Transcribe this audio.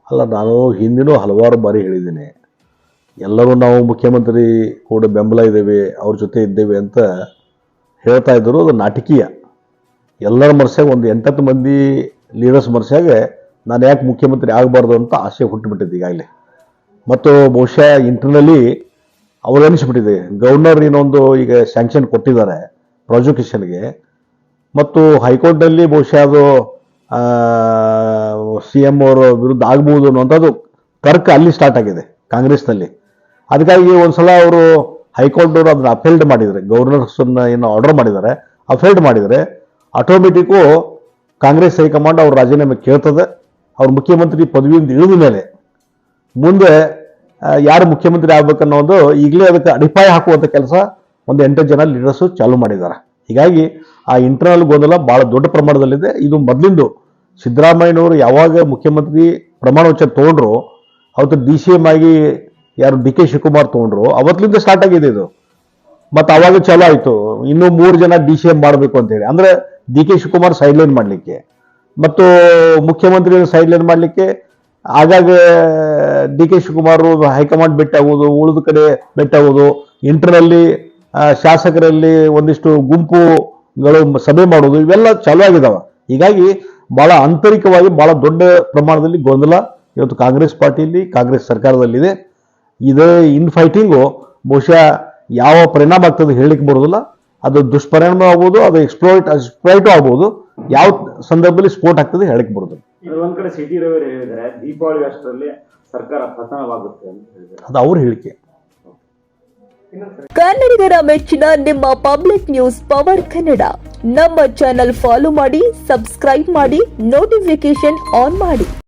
ಅಲ್ಲ, ನಾನು ಹಿಂದಿನೂ ಹಲವಾರು ಬಾರಿ ಹೇಳಿದ್ದೀನಿ, ಎಲ್ಲರೂ ನಾವು ಮುಖ್ಯಮಂತ್ರಿ ಕೂಡ ಬೆಂಬಲ ಇದ್ದೇವೆ, ಅವ್ರ ಜೊತೆ ಇದ್ದೇವೆ ಅಂತ ಹೇಳ್ತಾ ಇದ್ದರು. ಅದು ನಾಟಕೀಯ. ಎಲ್ಲರ ಮನಸ್ಸಾಗ ಒಂದು 8-10 ಮಂದಿ ಲೀಡರ್ಸ್ ಮನಸ್ಸಾಗೆ ನಾನು ಯಾಕೆ ಮುಖ್ಯಮಂತ್ರಿ ಆಗಬಾರ್ದು ಅಂತ ಆಸೆ ಹುಟ್ಟುಬಿಟ್ಟಿದೆ ಈಗಾಗಲೇ. ಮತ್ತು ಬಹುಶಃ ಇಂಟರ್ನಲಿ ಅವ್ರು ಅನಿಸ್ಬಿಟ್ಟಿದೆ, ಗವರ್ನರ್ ಇನ್ನೊಂದು ಈಗ ಸ್ಯಾಂಕ್ಷನ್ ಕೊಟ್ಟಿದ್ದಾರೆ ಪ್ರಾಸಿಕ್ಯೂಷನ್ಗೆ, ಮತ್ತು ಹೈಕೋರ್ಟ್ನಲ್ಲಿ ಬಹುಶಃ ಅದು CM ಅವರ ವಿರುದ್ಧ ಆಗ್ಬೋದು ಅನ್ನೋಂಥದ್ದು ತರ್ಕ ಅಲ್ಲಿ ಸ್ಟಾರ್ಟ್ ಆಗಿದೆ ಕಾಂಗ್ರೆಸ್ನಲ್ಲಿ. ಅದಕ್ಕಾಗಿ ಒಂದ್ಸಲ ಅವರು ಹೈಕೋರ್ಟ್ನವರು ಅದನ್ನ ಅಫೆಲ್ಡ್ ಮಾಡಿದರೆ, ಗವರ್ನರ್ಸನ್ನ ಏನು ಆರ್ಡರ್ ಮಾಡಿದ್ದಾರೆ ಅಫೆಲ್ಡ್ ಮಾಡಿದರೆ ಆಟೋಮೆಟಿಕ್ಕು ಕಾಂಗ್ರೆಸ್ ಹೈಕಮಾಂಡ್ ಅವ್ರ ರಾಜೀನಾಮೆ ಕೇಳ್ತದೆ. ಅವ್ರ ಮುಖ್ಯಮಂತ್ರಿ ಪದವಿಯಿಂದ ಇಳಿದ ಮೇಲೆ ಮುಂದೆ ಯಾರು ಮುಖ್ಯಮಂತ್ರಿ ಆಗ್ಬೇಕನ್ನೋದು ಈಗಲೇ ಅದಕ್ಕೆ ಅಡಿಪಾಯ ಹಾಕುವಂಥ ಕೆಲಸ ಒಂದು 8 ಜನ ಲೀಡರ್ಸು ಚಾಲೂ ಮಾಡಿದ್ದಾರೆ. ಹೀಗಾಗಿ ಆ ಇಂಟರ್ನಲ್ ಗೊಂದಲ ಭಾಳ ದೊಡ್ಡ ಪ್ರಮಾಣದಲ್ಲಿದೆ. ಇದು ಮೊದಲಿಂದು ಸಿದ್ದರಾಮಯ್ಯನವರು ಯಾವಾಗ ಮುಖ್ಯಮಂತ್ರಿ ಪ್ರಮಾಣ ವಚನ ತೊಗೊಂಡ್ರು, ಅವತ್ತು DCM ಆಗಿ ಯಾರು DK ಶಿವಕುಮಾರ್ ತೊಗೊಂಡ್ರು, ಅವತ್ತಿನಿಂದ ಸ್ಟಾರ್ಟ್ ಆಗಿದೆ ಇದು. ಮತ್ತು ಅವಾಗ ಚಾಲೂ ಆಯಿತು, ಇನ್ನೂ 3 ಜನ DCM ಮಾಡಬೇಕು ಅಂತೇಳಿ. ಅಂದರೆ DK ಶಿವಕುಮಾರ್ ಸೈಡ್ಲೈನ್ ಮಾಡಲಿಕ್ಕೆ ಮತ್ತು ಮುಖ್ಯಮಂತ್ರಿ ಸೈಡ್ಲೈನ್ ಮಾಡಲಿಕ್ಕೆ ಆಗಾಗ DK ಶಿವಕುಮಾರ್ ಹೈಕಮಾಂಡ್ ಭೇಟಿಯಾಗೋದು, ಉಳಿದ ಕಡೆ ಭೇಟಿಯಾಗೋದು, ಇಂಟರ್ನಲ್ಲಿ ಶಾಸಕರಲ್ಲಿ ಒಂದಿಷ್ಟು ಗುಂಪುಗಳು ಸಭೆ ಮಾಡೋದು, ಇವೆಲ್ಲ ಚಾಲೂ ಆಗಿದಾವೆ. ಹೀಗಾಗಿ ಬಹಳ ಆಂತರಿಕವಾಗಿ ಬಹಳ ದೊಡ್ಡ ಪ್ರಮಾಣದಲ್ಲಿ ಗೊಂದಲ ಇವತ್ತು ಕಾಂಗ್ರೆಸ್ ಪಾರ್ಟಿಯಲ್ಲಿ, ಕಾಂಗ್ರೆಸ್ ಸರ್ಕಾರದಲ್ಲಿದೆ. ಇದೇ ಇನ್ ಫೈಟಿಂಗು ಬಹುಶಃ ಯಾವ ಪರಿಣಾಮ ಆಗ್ತದೆ ಹೇಳಲಿಕ್ಕೆ ಬರೋದಿಲ್ಲ. ಅದು ದುಷ್ಪರಿಣಾಮ ಆಗ್ಬೋದು, ಅದು ಎಕ್ಸ್ಪ್ಲೈಟು ಆಗ್ಬೋದು. ಯಾವ ಸಂದರ್ಭದಲ್ಲಿ ಸ್ಫೋಟ ಆಗ್ತದೆ ಹೇಳಲಿಕ್ಕೆ ಬರೋದಿಲ್ಲ. ಒಂದ್ ಕಡೆ ಸಿಟಿ ರವಿ ಹೇಳಿದರೆ ದೀಪಾವಳಿ ಅಷ್ಟರಲ್ಲಿ ಸರ್ಕಾರ ಪತನವಾಗುತ್ತೆ ಅಂತ ಹೇಳಿದ್ದಾರೆ. ಅದು ಅವ್ರ ಹೇಳಿಕೆ. ಕನ್ನಡಿಗರ ಮೆಚ್ಚಿನ ನಿಮ್ಮ ಪಬ್ಲಿಕ್ ನ್ಯೂಸ್ ಪವರ್ ಕನ್ನಡ. ನಮ್ಮ ಚಾನೆಲ್ ಫಾಲೋ ಮಾಡಿ, ಸಬ್ಸ್ಕ್ರೈಬ್ ಮಾಡಿ, ನೋಟಿಫಿಕೇಶನ್ ಆನ್ ಮಾಡಿ.